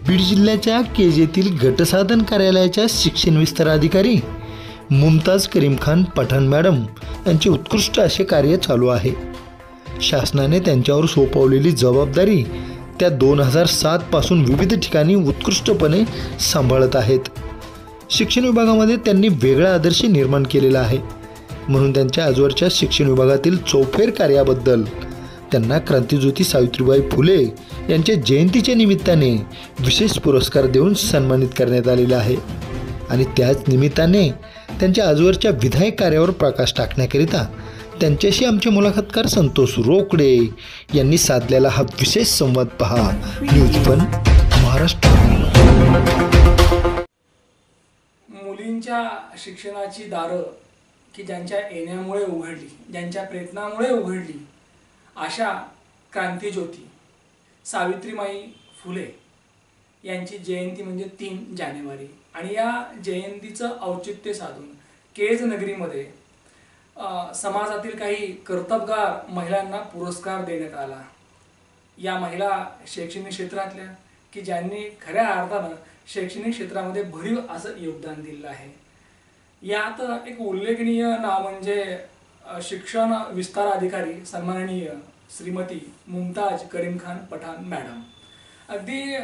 बीड जिल्ह्याच्या केजेतील गटसाधन कार्यालयाच्या शिक्षण विस्तार अधिकारी मुमताज करीम खान पठाण मॅडम यांचे उत्कृष्ट असे कार्य चालू आहे। शासनाने त्यांच्यावर सोपवलेली जबाबदारी त्या 2007 पासून विविध ठिकाणी उत्कृष्टपणे सांभाळत आहेत। शिक्षण विभागामध्ये त्यांनी वेगळा आदर्श निर्माण केलेला आहे, म्हणून त्यांच्या आजवरच्या शिक्षण विभागातील चौफेर कार्याबद्दल त्यांना क्रांतिज्योती सावित्रीबाई फुले यांच्या जयंतीच्या निमित्ताने विशेष पुरस्कार देऊन सन्मानित करण्यात आलेले आहे। आणि त्याच निमित्ताने त्यांच्या आजवरच्या विधायक कार्यावर प्रकाश टाकण्याकरिता त्यांच्याशी आमचे मुलाखतकार संतोष रोकडे यांनी साधलेला हा विशेष संवाद पहा न्यूज1 महाराष्ट्र। मुलींच्या शिक्षणाची दारं की ज्यांच्या येण्यामुळे उघडली, ज्यांच्या प्रयत्नामुळे उघडली, अशा क्रांतिज्योती सावित्रीबाई फुले यांची जयंती म्हणजे 3 जानेवारी आणि या जयंतीचं औचित्य साधून केज नगरीमध्ये समाजातील काही कर्तबगार महिलांना पुरस्कार देण्यात आला। या महिला शैक्षणिक क्षेत्रातल्या की ज्यांनी खऱ्या अर्थानं शैक्षणिक क्षेत्रामध्ये भरीव असं योगदान दिलं आहे। यात एक उल्लेखनीय नाव म्हणजे शिक्षण विस्तार अधिकारी सन्माननीय श्रीमती मुमताज करीम खान पठाण मॅडम। अगदी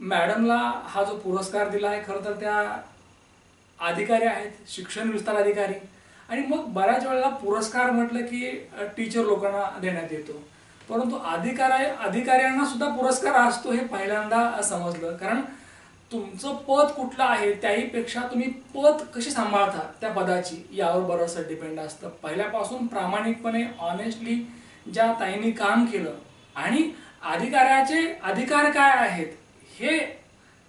मॅडमला हा जो पुरस्कार दिला आहे खरं तर त्या अधिकारी आहेत, शिक्षण विस्तार अधिकारी। आणि मग बऱ्याच वेळेला पुरस्कार म्हटलं की टीचर लोकांना देण्यात येतो, परंतु अधिकाऱ्यांना सुद्धा पुरस्कार असतो हे पहिल्यांदा समजलं। कारण तुमचं पद कुठलं आहे त्याहीपेक्षा तुम्ही पद कशी सांभाळता त्या पदाची यावर बरंचसं डिपेंड असतं। पहिल्यापासून प्रामाणिकपणे ऑनेस्टली ज्या ताईंनी काम केलं आणि अधिकाऱ्याचे अधिकार काय आहेत हे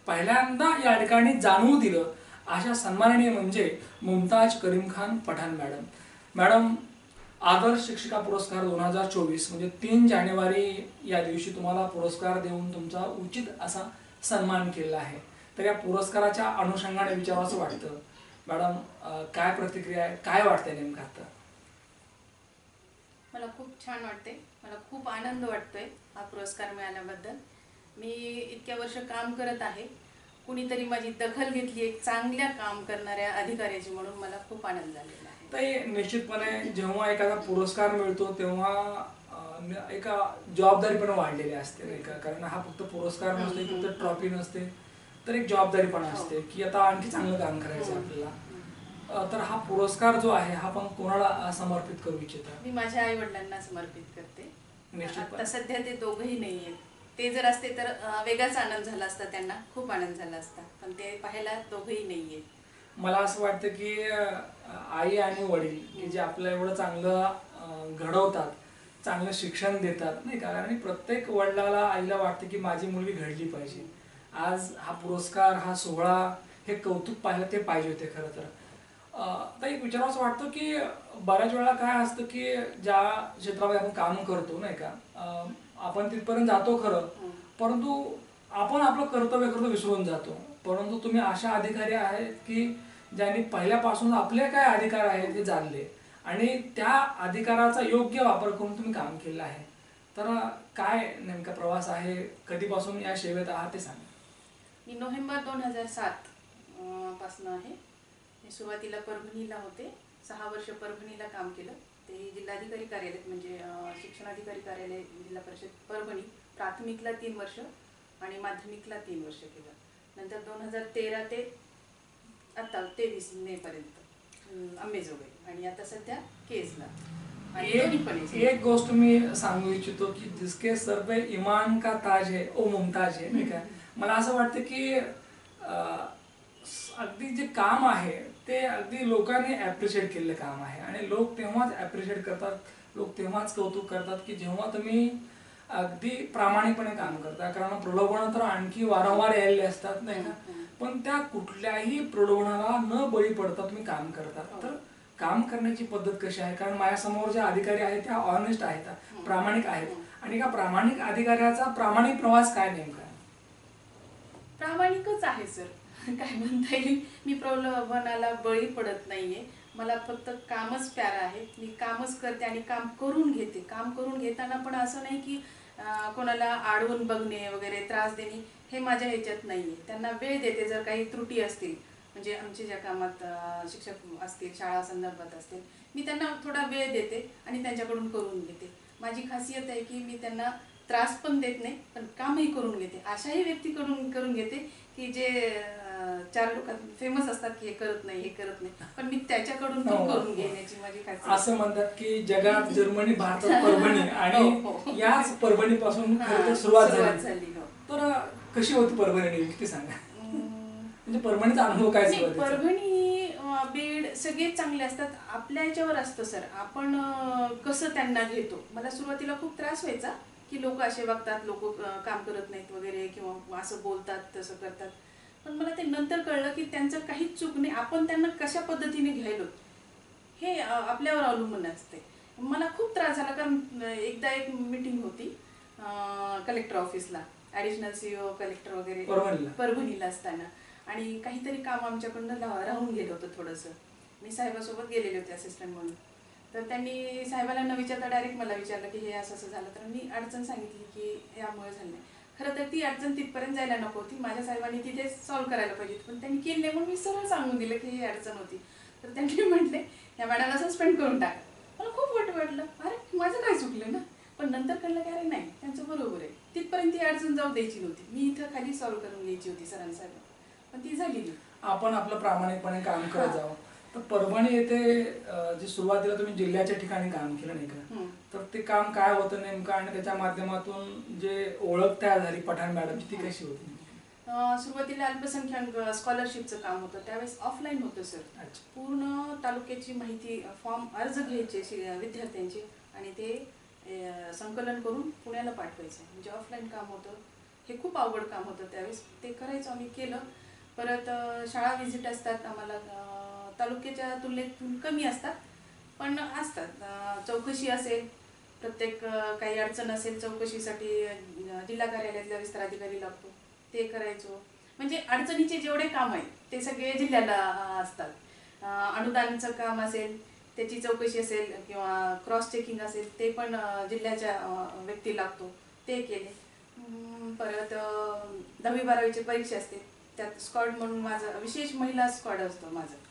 पहिल्यांदा या ठिकाणी जाणवून दिलं, अशा सन्माननीय म्हणजे मुमताज करीम खान पठाण मॅडम। मॅडम, आदर्श शिक्षिका पुरस्कार 2024 म्हणजे 3 जानेवारी या दिवशी तुम्हाला पुरस्कार देऊन तुमचा उचित असा सन्मान केला आहे। तर या पुरस्काराच्या अनुषंगाने विचारावंसं वाटतं मॅडम, काय प्रतिक्रिया आहे, काय वाटतंय नेमकं आता? मला खूप छान वाटते, मला खूप आनंद वाटतोय हा पुरस्कार मिळाल्याबद्दल। मी इतक्या वर्ष काम करत आहे, कुणीतरी माझी दखल घेतली एक चांगल्या काम करणाऱ्या अधिकाऱ्याची, म्हणून मला खूप आनंद झालेला आहे। तर निश्चितपणे जेव्हा एखादा पुरस्कार मिळतो तेव्हा एका जबाबदारी पण वाढलेली असते नाही का? कारण हा फक्त पुरस्कार नसते, फक्त ट्रॉफी नसते, तर एक जबाबदारी पण असते की आता आणखी चांगलं काम करायचं आपल्याला। तर हा पुरस्कार जो आहे हा पण कोणाला समर्पित करू इच्छिता? मी माझ्या आई वडिलांना समर्पित करते। आता सध्या ते दोघंही नाही आहेत, ते जर असते तर वेगळाच आनंद झाला असता, त्यांना खूप आनंद झाला असता, पण ते पाहायला दोघंही नाही आहेत। मला असं वाटतं की आई आणि वडील की जे आपलं एवढं चांगलं घडवतात, चांगलं शिक्षण देतात नाही का? आणि प्रत्येक वडिलाला आईला वाटतं की माझी मुलगी घडली पाहिजे। आज हा पुरस्कार, हा सोहळा, हे कौतुक पाहिलं ते पाहिजे होते खरं तर। तर एक विचारावंसं वाटतं की बऱ्याच वेळा काय असतं की ज्या क्षेत्रामध्ये आपण काम करतो नाही का, आपण तिथपर्यंत जातो खरं, परंतु आपण आपलं कर्तव्य विसरून जातो। परंतु तुम्ही अशा अधिकारी आहेत की ज्यांनी पहिल्यापासून आपले काय अधिकार आहेत हे जाणले आणि त्या अधिकाराचा योग्य वापर करून तुम्ही काम केलं आहे। तर काय नेमका प्रवास आहे, कधीपासून या सेवेत आहात ते सांगा? मी नोव्हेंबर 2007 पासून आहे। मी सुरुवातीला परभणीला होते, 6 वर्ष परभणीला काम केलं। ते जिल्हाधिकारी कार्यालय म्हणजे शिक्षणाधिकारी कार्यालय जिल्हा परिषद परभणी, प्राथमिकला 3 वर्ष आणि माध्यमिकला 3 वर्ष केलं। नंतर 2013 ते आता 23 मे पर्यंत अंबेजोगाई आणि आता सध्या केजला। एक गोष्ट मी सांगू इच्छितो की जिसके सर पे ईमान का ताज है ओ मुमताज है नाही का? मला असं वाटतं की अगदी जे काम आहे ते अगदी लोकांनी ॲप्रिशिएट केलेलं काम आहे आणि लोक तेव्हाच ॲप्रिशिएट करतात, लोक तेव्हाच कौतुक करतात की जेव्हा तुम्ही अगदी प्रामाणिकपणे काम करता। कारण प्रलोभन तर आणखी वारंवार यायले असतात नाही का, पण त्या कुठल्याही प्रलोभनाला न बळी पडता तुम्ही काम करतात। तर काम करण्याची पद्धत कशी आहे? कारण माझ्यासमोर जे अधिकारी आहेत त्या ऑनेस्ट आहेत, प्रामाणिक आहेत, आणि एका प्रामाणिक अधिकाऱ्याचा प्रामाणिक प्रवास काय नेमका? प्रामाणिकच आहे सर, काय म्हणता येईल। मी प्रलोभनाला बळी पडत नाहीये, मला फक्त कामच प्यारा आहे। मी कामच करते आणि काम करून घेते। काम करून घेताना पण असं नाही की कोणाला आडवून बघणे वगैरे त्रास देणे हे माझ्या ह्याच्यात नाही आहे. त्यांना वेळ देते. जर काही त्रुटी असतील म्हणजे आमच्या ज्या कामात शिक्षक असतील, शाळा संदर्भात असतील, मी त्यांना थोडा वेळ देते आणि त्यांच्याकडून करून घेते. माझी खासियत आहे की मी त्यांना त्रास पण देत नाही, पण कामही करून घेते. अशाही व्यक्तीकडून करून घेते की जे चार लोक फेमस असतात की हे करत नाही, हे करत नाही, पण मी त्याच्याकडून पण करून घेण्याची माझी खासियत. असं म्हणतात की जगात जर्मनी, भारतात परभणी आणि याच परभणीपासून खरं तर सुरुवात झाली. तर कशी होती परभणी नेमकी सांगा. म्हणजे परभणीचा अनुभव काय सुरुवातीचा? परभणी, बीड सगळेच चांगले असतात. आपल्या याच्यावर असतं सर, आपण कसं त्यांना घेतो. मला सुरुवातीला खूप त्रास व्हायचा की लोक असे वागतात, लोक काम करत नाहीत वगैरे किंवा असं बोलतात, तसं करतात. पण मला ते नंतर कळलं की त्यांचं काहीच चूक नाही. आपण त्यांना कशा पद्धतीने घ्यायलो हे आपल्यावर अवलंबून असते. मला खूप त्रास झाला कारण एकदा एक मीटिंग होती कलेक्टर ऑफिसला, ॲडिशनल CEO कलेक्टर वगैरे परभणीला असताना, आणि काहीतरी काम आमच्याकडनं राहून गेलं होतं थोडंसं. मी साहेबासोबत गेलेले होते असिस्टंट म्हणून. तर त्यांनी साहेबाला न विचारता डायरेक्ट मला विचारलं की हे असं असं झालं. तर मी अडचण सांगितली की यामुळे झालं नाही. खरं तर ती अडचण तिथपर्यंत जायला नको होती. माझ्या साहेबांनी तिथे सॉल्व्ह करायला पाहिजे, पण त्यांनी केली नाही. म्हणून मी सरळ सांगून दिलं की ही अडचण होती. तर त्यांनी म्हटले या मॅडमला सस्पेंड करून टाका. मला खूप वाटलं, अरे माझं काय चुकलं ना. पण नंतर कळलं की अरे नाही, त्यांचं बरोबर आहे. तिथपर्यंत ती अडचण जाऊ द्यायची नव्हती. मी इथं खाली सॉल्व्ह करून घ्यायची होती सरांसाहेब, पण ती झाली नाही. आपण आपलं प्रामाणिकपणे काम करत जावं. तर परभणी येथे जे सुरुवातीला तुम्ही जिल्ह्याच्या ठिकाणी काम केलं नाही का, तर ते काम काय होतं नेमकं आणि त्याच्या माध्यमातून जे ओळख तयार झाली पठाण मॅडमची ती कशी होती? सुरुवातीला अल्पसंख्याक स्कॉलरशिपचं काम होतं. त्यावेळेस ऑफलाईन होतं सर. पूर्ण तालुक्याची माहिती, फॉर्म अर्ज घ्यायचे विद्यार्थ्यांचे आणि ते संकलन करून पुण्याला पाठवायचं. म्हणजे ऑफलाईन काम होतं. हे खूप अवघड काम होतं त्यावेळेस. ते करायचं आम्ही, केलं. परत शाळा व्हिजिट असतात आम्हाला, तालुक्याच्या तुलनेत कमी असतात पण असतात. चौकशी असेल, प्रत्येक काही अडचण असेल चौकशीसाठी जिल्हा कार्यालयातला विस्तार अधिकारी लागतो, ते करायचो. म्हणजे अडचणीचे जेवढे काम आहेत ते सगळे जिल्ह्याला असतात. अनुदानचं काम असेल, त्याची चौकशी असेल किंवा क्रॉस चेकिंग असेल, ते पण जिल्ह्याच्या व्यक्ती लागतो, ते केले. परत 10वी-12वीची परीक्षा असते, त्यात स्क्वॉड म्हणून माझं विशेष महिला स्क्वॉड असतो. माझं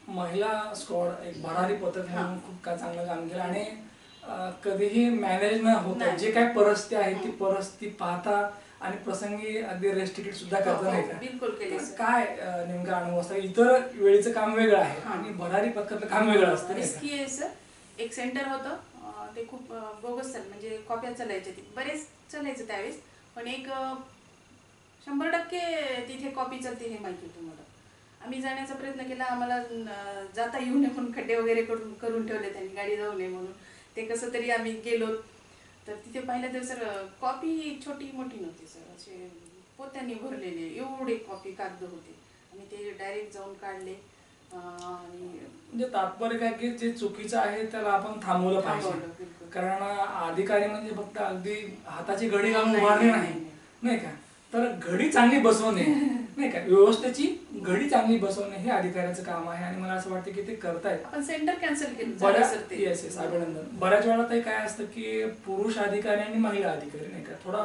महिला स्क्वॉड एक भरारी पथक म्हणून खूप काय चांगलं काम केलं. आणि कधीही मॅनेज न होता जे काय परिस्थिती आहे ती परिस्थिती पाहता आणि प्रसंगी अगदी रेस्ट तिकीट सुद्धा करता नाही का? बिलकुल केले. काय नेमका अनुभव असतो? इतर वेळेचं काम वेगळं आहे आणि भरारी पथकातलं काम वेगळं असतं. रिस्की आहे सर. एक सेंटर होतं, ते खूप बोगस चाल, म्हणजे कॉप्या चालायच्या, ते बरेच चालायचं त्यावेळेस. पण एक 100% तिथे कॉपी चालते हे माहिती होतं मला. आम्ही जाण्याचा प्रयत्न केला, आम्हाला जाता येऊ नये म्हणून खड्डे वगैरे करून ठेवले त्यांनी, गाडी जाऊ नये म्हणून. ते कसं तरी आम्ही गेलो. तर तिथे पाहिलं तर सर कॉपी छोटी मोठी नव्हती सर, असे पोत्यांनी भरलेले एवढे कॉपी कागद होते. आम्ही ते डायरेक्ट जाऊन काढले. आणि म्हणजे तात्पर्य काय की जे चुकीचं आहे त्याला आपण थांबवलं पाहिजे. कारण अधिकारी म्हणजे फक्त अगदी हाताची घडी घालून उभारणे नाही का, तर घडी चांगली बसवणे नाही का, व्यवस्थेची घडी चांगली बसवणे हे अधिकाऱ्याचं काम आहे. आणि मला असं वाटतं की ते करतायत. आपण सेंटर कॅन्सल केलं. येस अभिनंदन. बऱ्याच वेळा ते काय असतं की पुरुष अधिकारी आणि महिला अधिकारी नाही का, थोडा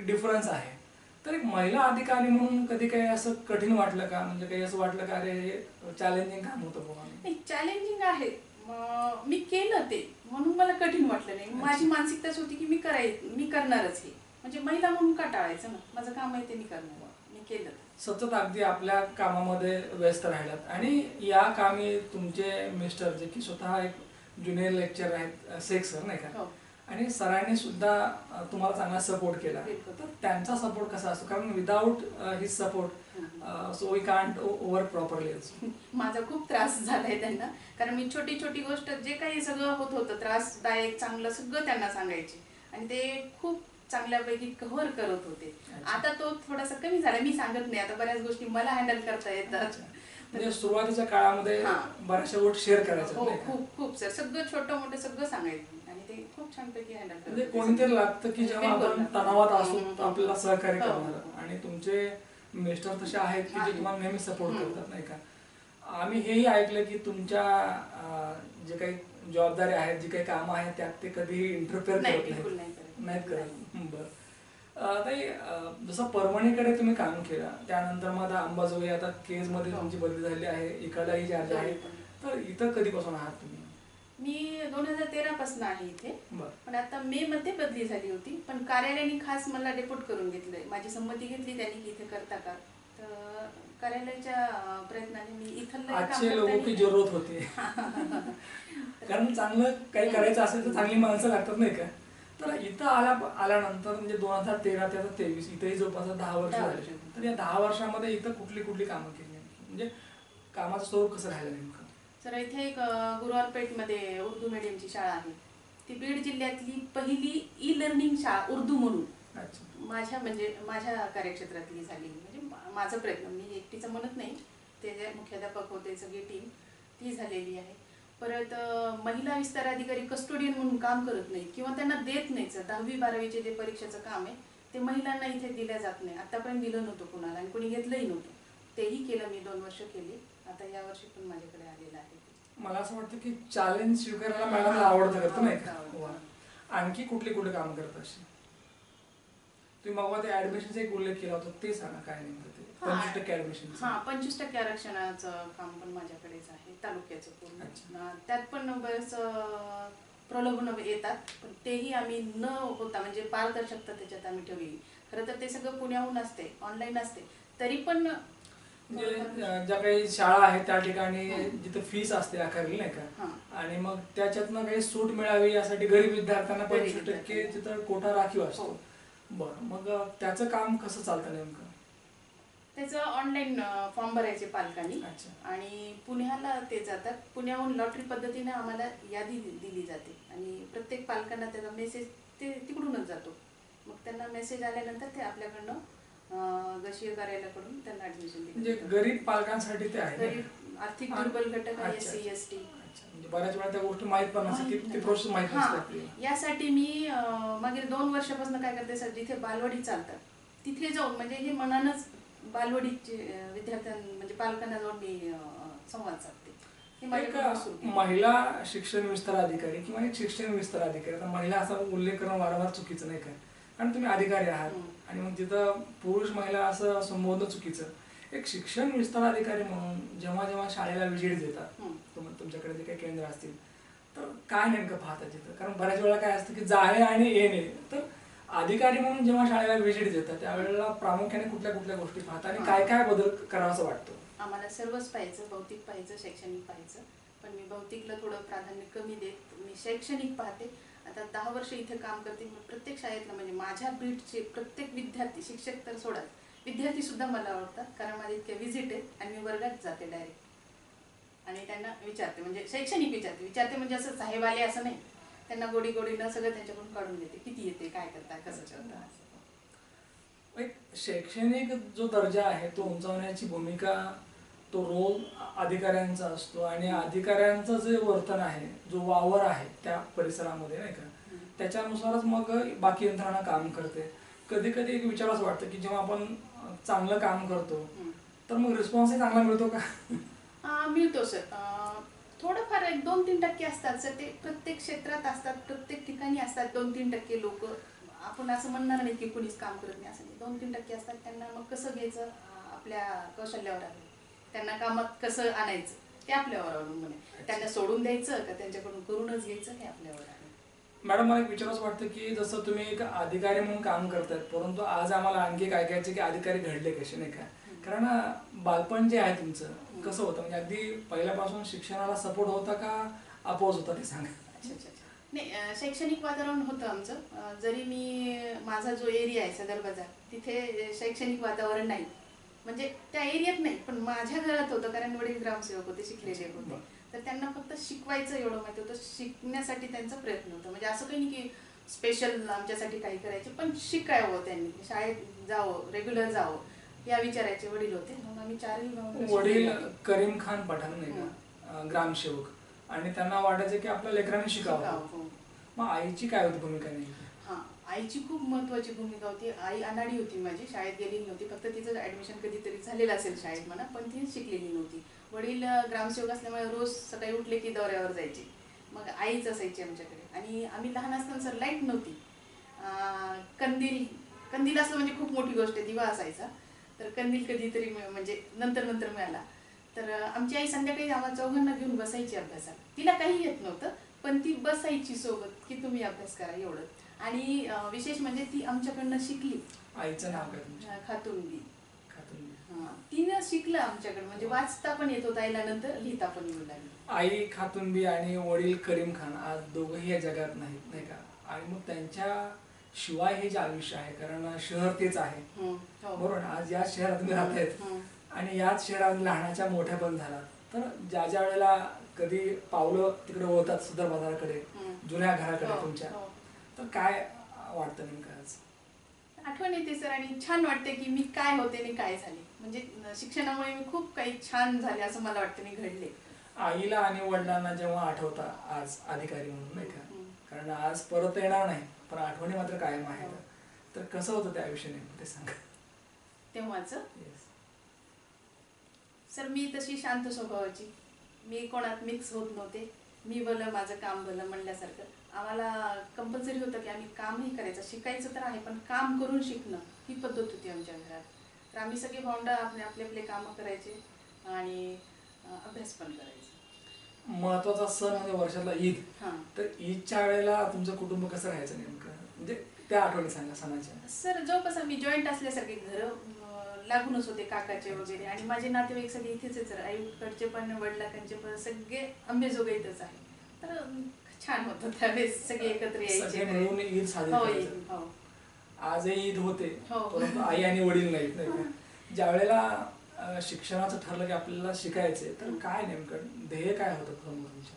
डिफरन्स आहे. तर एक महिला अधिकारी म्हणून कधी काही असं कठीण वाटलं का? म्हणजे काही असं वाटलं का अरे हे चॅलेंजिंग काम होतं बघा? नाही, चॅलेंजिंग आहे. मी केलं ते म्हणून मला कठीण वाटलं नाही. माझी मानसिकताच होती की मी करणारच हे. म्हणजे महिला म्हणून का टाळायचं ना, माझं काम आहे ते मी करणार, मी केलं. सतत अगदी आपल्या कामामध्ये व्यस्त राहिलात. आणि या कामी तुमचे मिस्टर जे की स्वतः एक ज्युनियर लेक्चर आहेत, शेख सर नाही का, आणि सरांनी सुद्धा तुम्हाला चांगला सपोर्ट केला. तर त्यांचा सपोर्ट कसा असतो? कारण without his support so we can't work properly. माझा खूप त्रास झालाय त्यांना, कारण मी छोटी छोटी गोष्ट जे काही सगळं होतं त्रासदायक चांगलं सगळं त्यांना सांगायचे आणि ते खूप चांगल्यापैकी कव्हर करत होते. आता तो थोडासा कमी झाला, मी सांगत नाही आता, बऱ्याच गोष्टी मला हँडल करता येतात. म्हणजे सुरुवातीच्या काळामध्ये बऱ्याचशा गोष्टी शेअर करायच्या. हो, खूप खूप सर, सगळं छोटं मोठं सगळं सांगायचं आणि ते खूप छानपैकी हँडल करतात. म्हणजे कोणीतरी लागतं की जेव्हा आपण तणावात असू आपल्याला सहकार्य करणार. आणि तुमचे मिस्टर तसे आहेत की जे तुम्हाला नेहमी सपोर्ट करतात नाही का. आम्ही हेही ऐकलं की तुमच्या जे काही जबाबदारी आहेत, जी काही कामं आहेत त्यात ते कधी इंटरफेअर करत नाहीत करत. बरं. ताई, जसं परभणीकडे तुम्ही काम केलं, त्यानंतर मग आता अंबाजोगाई, आता केजमध्ये तुमची बदली झाली आहे, इकडलाही चार्ज आहे, तर इथं कधीपासून आहात तुम्ही? मी 2013 पासून आहे इथे. बरं. पण आता मे मध्ये बदली झाली होती, पण कार्यालयाने खास मला डेपोट करून घेतलंय. माझी संमती घेतली त्यांनी की इथे करता का, तर कार्यालयाच्या प्रयत्नाने मी इथलं आजचे लोक की जरूरत होती. कारण चांगलं काही करायचं असेल तर चांगली माणसं लागतात नाही का. तर इथं आल्यानंतर म्हणजे 2013 ते 2023 इथेही जवळपास 10 वर्ष झाली. तर या 10 वर्षामध्ये इथं कुठली कुठली कामं केली, म्हणजे कामाचं स्वरूप कसं राहिलं नेमकं? सर, इथे एक गुरुवारपेठमध्ये उर्दू मीडियमची शाळा आहे. ती बीड जिल्ह्यातली पहिली ई लर्निंग शाळा उर्दू म्हणून माझ्या कार्यक्षेत्रातली झाली. म्हणजे माझा प्रयत्न, मी एकटीचं म्हणत नाही, ते जे मुख्याध्यापक होते सगळी टीम ती झालेली आहे. परत महिला विस्तार अधिकारी कस्टोडियन म्हणून काम करत नाहीत किंवा त्यांना देत नाहीच. 10वी 12वीचे जे परीक्षेचं काम आहे ते महिलांना इथे दिल्या जात नाही. आतापर्यंत दिलं नव्हतं कुणाला आणि कोणी घेतलंही नव्हतं. तेही केलं मी, 2 वर्ष केली. आता या वर्षी पण माझ्याकडे आलेलं आहे. मला असं वाटतं की चॅलेंज स्वीकारायला मॅडमला आवडतं, करतं नाही का. आणखी कुठली कुठली काम करत अशी तुम्ही? मग ते ऍडमिशनचा एक उल्लेख केला होता, ते सांगा काय नेमकं ते 25% ऍडमिशन. 25% आरक्षणाचं काम पण माझ्याकडेच आहे, तालुक्याचं पूर्ण. त्यात पण बरेच प्रलोभन येतात, पण तेही आम्ही न होता म्हणजे पारदर्शकता त्याच्यात आम्ही ठेवली. खरं तर ते सगळं पुण्याहून असते, ऑनलाईन असते, तरी पण म्हणजे ज्या काही शाळा आहेत त्या ठिकाणी जिथे फीस असते आकारली नाही का, आणि मग त्याच्यातनं काही सूट मिळावी यासाठी गरीब विद्यार्थ्यांना 25% तिथं कोटा राखीव असतो. बरं, मग त्याचं काम कसं चालतं नेमकं? त्याचं ऑनलाईन फॉर्म भरायचे पालकांनी आणि पुण्याला ते जातात. पुण्याहून लॉटरी पद्धतीने आम्हाला यादी दिली जाते आणि प्रत्येक पालकांना त्याचा मेसेज ते तिकडूनच जातो. मग त्यांना मेसेज आल्यानंतर ते आपल्याकडनं गशीय कार्यालयाकडून त्यांना ऍडमिशन दिली. म्हणजे गरीब पालकांसाठी ते आहे, गरीब आर्थिक दुर्बल घटक, SC ST. म्हणजे बऱ्याच वेळा त्या गोष्टी माहित पण नसते, ती प्रोसेस माहित नसते. यासाठी मी मागील 2 वर्षापासून काय करते सर, जिथे बालवाडी चालतात तिथे जाऊन, म्हणजे हे मनानच बालवाडीचे म्हणजे पालकांना जाऊन मी संवाद साधते. महिला शिक्षण विस्तार अधिकारी किंवा एक शिक्षण विस्तार अधिकारी, आता महिला असा उल्लेख करणं वारंवार चुकीचं नाही का, कारण तुम्ही अधिकारी आहात आणि मग तिथं पुरुष महिला असं संबोधन चुकीचं. एक शिक्षण विस्तार अधिकारी म्हणून जेव्हा जेव्हा शाळेला व्हिजिट देतात, तुमच्याकडे जे काही केंद्र असतील, तर काय नेमकं पाहतात तिथं? कारण बऱ्याच वेळा काय असतं की जाणे आणि येणे. तर अधिकारी म्हणून जेव्हा शाळेला व्हिजिट देतात त्यावेळेला प्रामुख्याने कुठल्या कुठल्या गोष्टी पाहतात आणि काय काय बदल करावासं वाटतं? आम्हाला सर्वच पाहायचं, भौतिक पाहायचं, शैक्षणिक पाहायचं, पण मी भौतिकला थोडं प्राधान्य कमी देत मी शैक्षणिक पाहते. आता 10 वर्ष इथे काम करते. प्रत्येक शाळेतला म्हणजे माझ्या बीडचे प्रत्येक विद्यार्थी, शिक्षक तर सोडा, विद्यार्थी सुद्धा मला आवडतात, कारण माझे इतके व्हिजिट आहेत आणि मी वर्गात जाते डायरेक्ट आणि त्यांना विचारते, म्हणजे शैक्षणिक विचारते म्हणजे असं साहेब आले असं नाही, त्यांना गोडी गोडीनं सगळं त्यांच्याकडून काढून घेते, किती येते, काय करता, कसं करता. एक शैक्षणिक जो दर्जा आहे तो उंचावण्याची भूमिका, तो रोल अधिकाऱ्यांचा असतो आणि अधिकाऱ्यांचं जे वर्तन आहे, जो वावर आहे त्या परिसरामध्ये नाही का, त्याच्यानुसारच मग बाकी यंत्रणा काम करते. कधी कधी एक विचार असं वाटतं की जेव्हा आपण चांगलं काम करतो तर मग रिस्पॉन्सही चांगला मिळतो का? मिळतो सर. थोडंफार 1-2-3% असतात सर, ते प्रत्येक क्षेत्रात असतात, प्रत्येक ठिकाणी असतात. 2-3% लोक, आपण असं म्हणणार नाही की कुणीच काम करत नाही असं नाही. 2-3% असतात, त्यांना मग कसं घ्यायचं आपल्या कौशल्यावर आहे, त्यांना कामात कसं आणायचं ते आपल्यावर अवलंबून आहे. त्यांना सोडून द्यायचं का त्यांच्याकडून करूनच घ्यायचं हे आपल्यावर आहे. मॅडम, मला एक विचारायचं वाटतं की जसं तुम्ही एक अधिकारी म्हणून काम करतायत, परंतु आज आम्हाला आणखी काय ऐकायचं की अधिकारी घडले कसे नाही का, कारण बालपण जे आहे तुमचं कसं होतं, म्हणजे अगदी पहिल्यापासून शिक्षणाला सपोर्ट होता का अपोज होता ते सांगा. नाही, शैक्षणिक वातावरण होतं आमचं. जरी मी माझा जो एरिया आहे सदर बाजार, तिथे शैक्षणिक वातावरण नाही, म्हणजे त्या एरियात नाही, पण माझ्या घरात होतं, कारण वडील ग्रामसेवक होते, शिकलेले होते, तर त्यांना फक्त शिकवायचं एवढं माहिती होतं, शिकण्यासाठी त्यांचा प्रयत्न होता. म्हणजे असं काही नाही की स्पेशल आमच्यासाठी काही करायचे, पण शिकावं त्यांनी, शाळेत जावं, रेग्युलर जावं या विचाराचे वडील होते. मग आम्ही 4 वडील करीम खान पठाण नाही का, ग्रामसेवक, आणि त्यांना वाटायचं की आपल्या लेकरांनी शिकावं. मग आईची काय होती भूमिका? नाही, आईची खूप महत्त्वाची भूमिका होती. आई अनाडी होती माझी, शाळेत गेलेली नव्हती, फक्त तिचं ॲडमिशन कधीतरी झालेलं असेल शाळेत म्हणा, पण ती शिकलेली नव्हती. वडील ग्रामसेवक असल्यामुळे रोज सकाळी उठले की दौऱ्यावर जायचे, मग आईच असायची आमच्याकडे. आणि आम्ही लहान असताना सर लाईट नव्हती, कंदील कंदील असलं म्हणजे खूप मोठी गोष्ट आहे, दिवा असायचा. तर कंदील कधीतरी म्हणजे नंतर नंतर मिळाला. तर आमची आई संध्याकाळी आम्हाला चौघांना घेऊन बसायची अभ्यासाला. तिला काही येत नव्हतं, पण ती बसायची सोबत की तुम्ही अभ्यास करा एवढं. आणि विशेष म्हणजे ती आमच्याकडनं शिकली. आईचं नाव काय तुमच्या? खातुंबी. खातुंबी. तिनं शिकलं आमच्याकडे, म्हणजे वाचता पण येत होतं आईला, नंतर लिहिता पण येऊ लागली. आई खातुंबी आणि वडील करीम खान आज दोघंही या जगात नाहीत, नाही का? आणि मग त्यांच्या शिवाय हे जे आयुष्य आहे, कारण शहर तेच आहे बरोबर. आज याच शहरात तुम्ही राहतायत आणि याच शहरात लहानाच्या मोठ्या पण झाला. तर ज्या ज्या वेळेला कधी पावलं तिकडे वळतात सुधार बाजाराकडे, जुन्या घराकडे तुमच्या, तर काय वाटतं नेमकं आज? आठवण येते सर, आणि छान वाटते की मी काय होते आणि काय झाले. म्हणजे शिक्षणामुळे मी खूप काही छान झाले असं मला वाटतं, मी घडले. आईला आणि वडिलांना जेव्हा आठवता आज अधिकारी म्हणून, नाही का? कारण आज परत येणार नाही, पण आठवणी मात्र कायम आहेत. तर कसं होतं त्या आयुष्य नेमकं ते सांगा. तेव्हाच सर मी तशी शांत स्वभावाची, मी कोणात मिक्स होत नव्हते. मी भलं माझं काम भलं म्हणल्यासारखं. आम्हाला कंपल्सरी होतं की आम्ही कामही करायचं, शिकायचं तर आहे पण काम करून शिकणं ही पद्धत होती आमच्या घरात. तर आम्ही सगळे भावंडं आपले आपले कामं करायचे आणि अभ्यास पण करायचा. महत्वाचा सण म्हणजे वर्षातला ईद. तर ईदच्या वेळेला तुमचं कुटुंब कसं राहायचं नेमकं, म्हणजे त्या आठवणी सांगा सणाच्या. सर जवळपास आम्ही जॉईंट असल्यासारखे घर लागूनच होते, काकाचे वगैरे, आणि माझे नातेवाईक सगळे इथेच आहेत सर. आईकडचे पण वडिलांकडचे पण सगळे आंबेजोगाईतच आहे. तर छान होतं त्यावेळेस, सगळे एकत्र यायचे, मिळून ईद साजरी. आजही ईद होते, परंतु आई आणि वडील नाहीत, नाही का? ज्या वेळेला शिक्षणाचं ठरलं की आपल्याला शिकायचंय, तर काय नेमकं ध्येय काय होतं तुमच्या?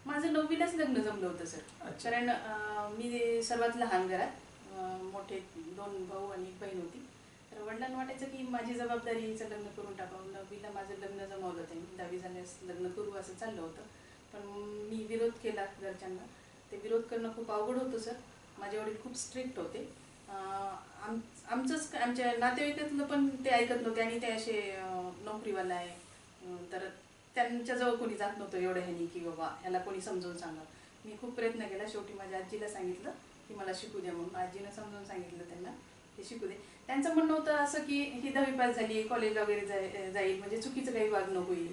माझं 9वीलाच लग्न जमलं होतं सर. कारण मी सर्वात लहान घरात, मोठे 2 भाऊ आणि 1 बहीण होती. तर वडिलांना वाटायचं की माझी जबाबदारी हिचं लग्न करून टाकावं. 9वीला माझं लग्न जमवलं त्यांनी, 10वी झाल्यास लग्न करू असं चाललं होतं. पण मी विरोध केला घरच्यांना. ते विरोध करणं खूप अवघड होतं सर. माझे वडील खूप स्ट्रिक्ट होते. आमचंच आमच्या नातेवाईकातलं पण ते ऐकत नव्हते, आणि ते असे नोकरीवाला आहे, तर त्यांच्याजवळ कोणी जात नव्हतं एवढं ह्यानी की बाबा ह्याला कोणी समजावून सांगा. मी खूप प्रयत्न केला. शेवटी माझ्या आजीला सांगितलं की मला शिकू द्या म्हणून. आजीनं समजावून सांगितलं त्यांना हे शिकू दे. त्यांचं म्हणणं होतं असं की ही 10वी पास झाली, कॉलेजला वगैरे जाईल, म्हणजे चुकीचं काही वागणं होईल,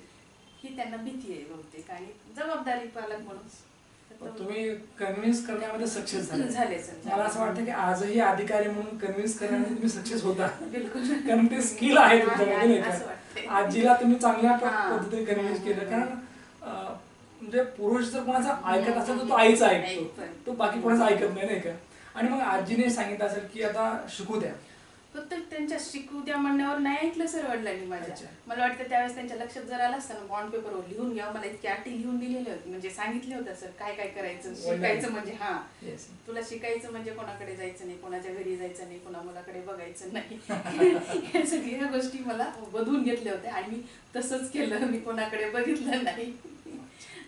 ही त्यांना भीती आहे बहुतेक, आणि जबाबदारी पालक म्हणून. तुम्ही कन्व्हिन्स करण्यामध्ये सक्सेस झाले सर. मला असं वाटतं की आजही अधिकारी म्हणून कन्व्हिन्स करण्यामध्ये तुम्ही सक्सेस होता. बिलकुल, कारण ते स्किल आहे तुमच्यामध्ये, नाही का? आजीला तुम्ही चांगल्या पद्धतीने कन्व्हिन्स केलं. कारण म्हणजे पुरुष जर कोणाचा ऐकत असेल तर तो आईचा ऐकतो, तो बाकी कोणाचा ऐकत नाही, नाही का? आणि मग आजीने सांगितलं असेल की आता शिकू द्या, फक्त त्यांच्या शिकू द्या म्हणण्यावर नाही ऐकलं सर वडिलांनी माझ्या. मला वाटतं त्यावेळेस त्यांच्या लक्षात जर आलं असतं ना, बॉन्ड पेपरवर लिहून घ्यावं. मला इतकी अटी लिहून दिलेले होते, म्हणजे सांगितले होते सर काय काय करायचं. शिकायचं म्हणजे तुला शिकायचं म्हणजे कोणाकडे जायचं नाही, कोणाच्या घरी जायचं नाही, कोणा मुलाकडे बघायचं नाही. या सगळ्या गोष्टी मला बदलून घेतल्या होत्या, आणि मी तसंच केलं. मी कोणाकडे बघितलं नाही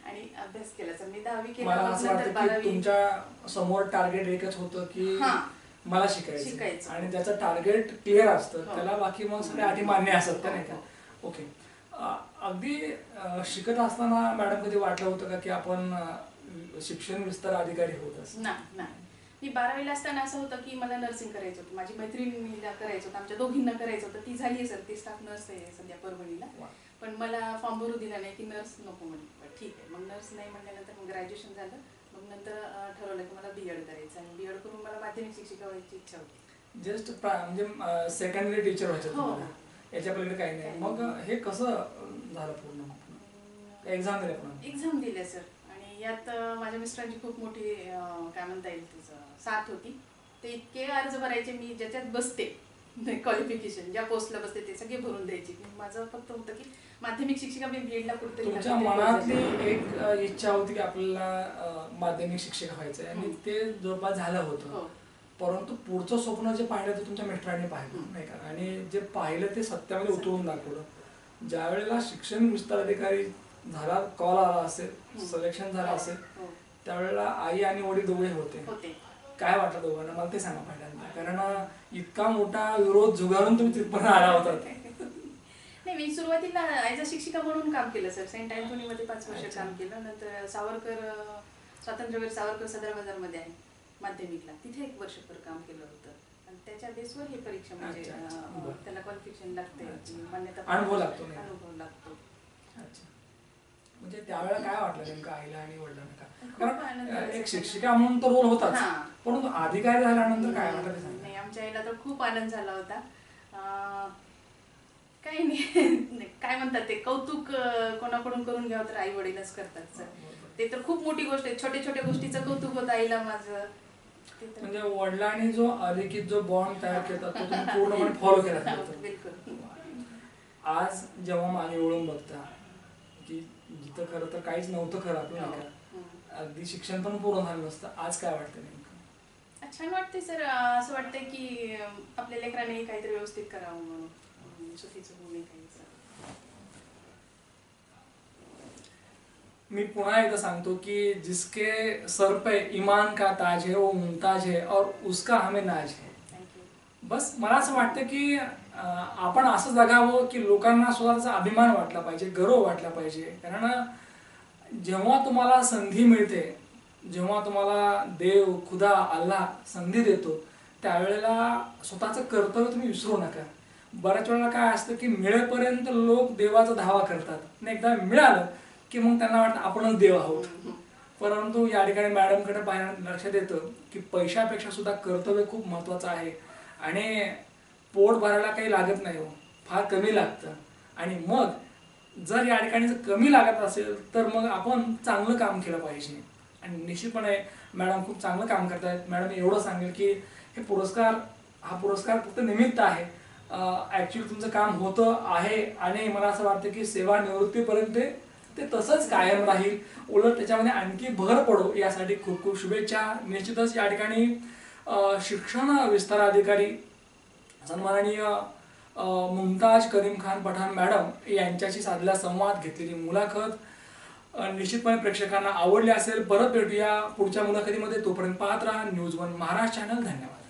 आणि अभ्यास केला सर. मी 10वी केलं. तुमच्या समोर टार्गेट एकच होतं की मला शिकायचं, आणि ज्याचं टार्गेट क्लिअर असतं त्याला बाकी मग सगळ्या अटी मान्य असतात, नाही का? ओके. अगदी शिकत असताना मॅडम कधी वाटलं होतं का की आपण शिक्षण विस्तार अधिकारी होत असं? नाही. मी 12वीला असताना असं होतं की मला नर्सिंग करायचं होतं. माझी मैत्रिणीला करायचं होतं, आमच्या दोघींना करायचं होतं. ती झाली आहे सर, ती स्टाफ नर्स आहे सध्या परभणीला. पण मला फॉर्म भरू दिला नाही की नर्स नको म्हणून. ठीक आहे, मग नर्स नाही म्हटल्यानंतर मग ग्रॅज्युएशन झालं. मग नंतर ठरवलं की मला बीएड करायचं, आणि बीएड करून मला माध्यमिक शिक्षिका व्हायची इच्छा होती. जस्ट म्हणजे सेकंडरी टीचर व्हायचं, याच्या पलीकडे काही नाही. मग हे कसं झालं पूर्ण? एक्झाम दिल्या सर, आणि यात माझ्या मिस्टरांची खूप मोठी काय म्हणता येईल तिचं साथ होती. ते इतके अर्ज भरायचे, मी ज्याच्यात बसते क्वालिफिकेशन ज्या पोस्टला बसते ते सगळे भरून द्यायचे. माझं फक्त होतं की माध्यमिक शिक्षिका मी बीएडला कुठेतरी. तुमच्या मनातली एक इच्छा होती की आपल्याला माध्यमिक शिक्षिका व्हायचंय, आणि ते जवळपास झालं होतं. परंतु पुढचं स्वप्न जे पाहिलं ते तुमच्या मिस्टरांनी पाहिलं, नाही का? आणि जे पाहिलं ते सत्यामध्ये उतरवून दाखवलं. ज्या वेळेला शिक्षण विस्तार अधिकारी झाला, कॉल आला असेल, सिलेक्शन झालं असेल, त्यावेळेला आई आणि वडील दोघे होते. काय वाटलं दोघांना मला ते सांगा पहिल्यांदा, कारण इतका मोठा विरोध झुगारून तुम्ही तिथपर्यंत आला होता. नाही, मी सुरुवातीला ॲज अ शिक्षिका म्हणून काम केलं सर. सेंट अँथोनीमध्ये 5 वर्ष काम केलं. नंतर सावरकर स्वातंत्र्यवीर सावरकर सदर बाजारमध्ये आहे माध्यमिकला, तिथे 1 वर्षभर काम केलं होतं आणि त्याच्या बेसवर ही परीक्षा म्हणजे त्याला क्वालिफिकेशन लागते, मान्यता अनुभव लागतो. अनुभव लागतो. अच्छा, म्हणजे त्यावेळेला काय वाटलं नेमकं आईला आणि वडिलांना? खूप आनंद कारण झाला. एक शिक्षिका म्हणून तो रोल होताच, हां. परंतु अधिकारी झाल्यानंतर काय वाटलं ते सांगा. नाही, आमच्या आईला तर खूप आनंद झाला होता. काही नाही काय म्हणतात ते कौतुक कोणाकडून करून घ्यावं तर आई वडीलच करतात सर. ते तर खूप मोठी गोष्ट आहे. छोट्या छोट्या गोष्टीचं कौतुक होतं आईला माझं. म्हणजे वडिलांनी जो अलिखित जो बॉन्ड तयार केला तो तुम्ही पूर्णपणे फॉलो केला. बिलकुल. आज जेव्हा मागे वळून बघता की जिथं खरं तर काहीच नव्हतं खरं आपलं, अगदी शिक्षण पण पूर्ण झालं नसतं, आज काय वाटतं नेमकं? छान वाटते सर. असं वाटतंय की आपल्या लेकरांनी काहीतरी व्यवस्थित करावं म्हणून, चुकीचं होऊ नये काही. मी पुन्हा एकदा सांगतो की जिसके सर पे ईमान का ताज है वो मुमताज है और उसका हमें नाज है. बस मला असं वाटतं की आपण असं जगावं की लोकांना स्वतःचा अभिमान वाटला पाहिजे, गर्व वाटला पाहिजे. कारण जेव्हा तुम्हाला संधी मिळते, जेव्हा तुम्हाला देव, खुदा, अल्लाह संधी देतो, त्यावेळेला स्वतःचं कर्तव्य तुम्ही विसरू नका. बऱ्याच वेळेला काय असतं की मिळेपर्यंत लोक देवाचा धावा करतात, आणि एकदा मिळालं की मग त्यांना वाटतं आपणच देव आहोत. परंतु या ठिकाणी मॅडमकडे पाहण्यात लक्षात येतं की पैशापेक्षा सुद्धा कर्तव्य खूप महत्त्वाचं आहे. आणि पोट भरायला काही लागत नाही हो, फार कमी लागतं. आणि मग जर या ठिकाणी जर कमी लागत असेल तर मग आपण चांगलं काम केलं पाहिजे. आणि निश्चितपणे मॅडम खूप चांगलं काम करतायत. मॅडम एवढं सांगेल की हा पुरस्कार फक्त निमित्त आहे. ॲक्च्युली तुमचं काम होतं आहे आणि मला असं वाटतं की सेवानिवृत्तीपर्यंत ते तसंच कायम राहील. उलट त्याच्यामध्ये आणखी भर पडो यासाठी खूप खूप शुभेच्छा. निश्चितच या ठिकाणी शिक्षण विस्तार अधिकारी सन्माननीय मुमताज करीम खान पठाण मॅडम यांच्याशी साधलेला संवाद, घेतलेली मुलाखत निश्चितपणे प्रेक्षकांना आवडली असेल. परत भेटूया पुढच्या मुलाखतीमध्ये. तोपर्यंत पाहत राहा न्यूज 1 महाराष्ट्र चॅनल. धन्यवाद.